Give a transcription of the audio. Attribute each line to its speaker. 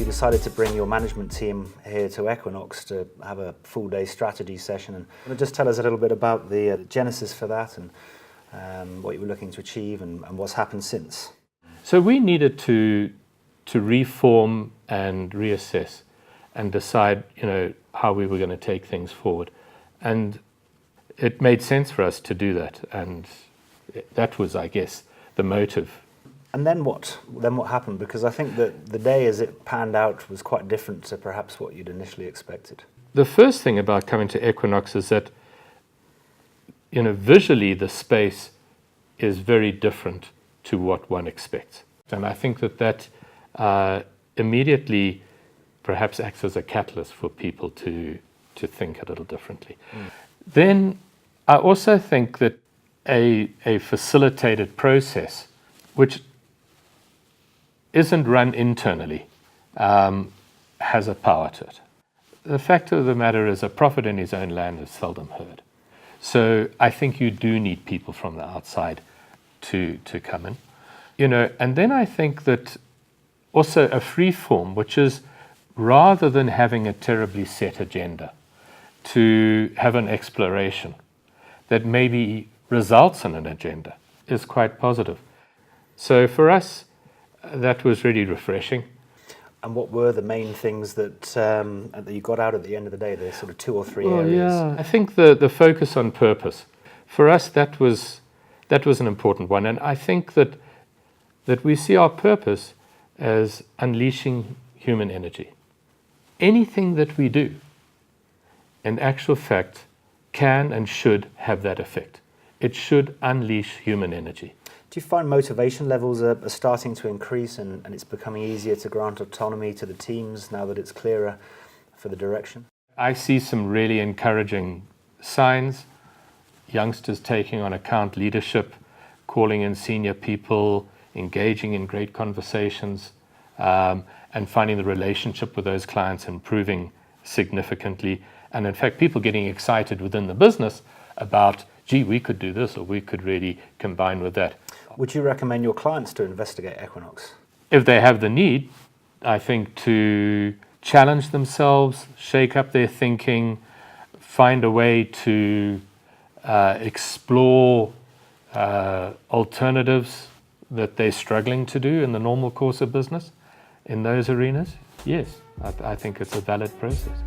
Speaker 1: you decided to bring your management team here to Equinox to have a full day strategy session. And just tell us a little bit about the genesis for that and what you were looking to achieve and what's happened since.
Speaker 2: So we needed to reform and reassess and decide, how we were going to take things forward. And it made sense for us to do that. And that was, I guess, the motive.
Speaker 1: And then what? Then what happened? Because I think that the day as it panned out was quite different to perhaps what you'd initially expected.
Speaker 2: The first thing about coming to Equinox is that, visually the space is very different to what one expects. And I think that immediately perhaps acts as a catalyst for people to think a little differently. Then I also think that a facilitated process, which isn't run internally, has a power to it. The fact of the matter is a prophet in his own land is seldom heard. So I think you do need people from the outside to come in. And then I think that also a free form, which is rather than having a terribly set agenda, to have an exploration that maybe results in an agenda is quite positive. So for us, that was really refreshing.
Speaker 1: And what were the main things that you got out at the end of the day? There's sort of 2 or 3 areas.
Speaker 2: Yeah, I think the focus on purpose. For us, that was an important one. And I think that we see our purpose as unleashing human energy. Anything that we do, in actual fact, can and should have that effect. It should unleash human energy.
Speaker 1: Do you find motivation levels are starting to increase and it's becoming easier to grant autonomy to the teams now that it's clearer for the direction?
Speaker 2: I see some really encouraging signs. Youngsters taking on account leadership, calling in senior people, engaging in great conversations, and finding the relationship with those clients improving significantly. And in fact, people getting excited within the business about, gee, we could do this or we could really combine with that.
Speaker 1: Would you recommend your clients to investigate Equinox?
Speaker 2: If they have the need, I think, to challenge themselves, shake up their thinking, find a way to explore alternatives that they're struggling to do in the normal course of business in those arenas, yes, I think it's a valid process.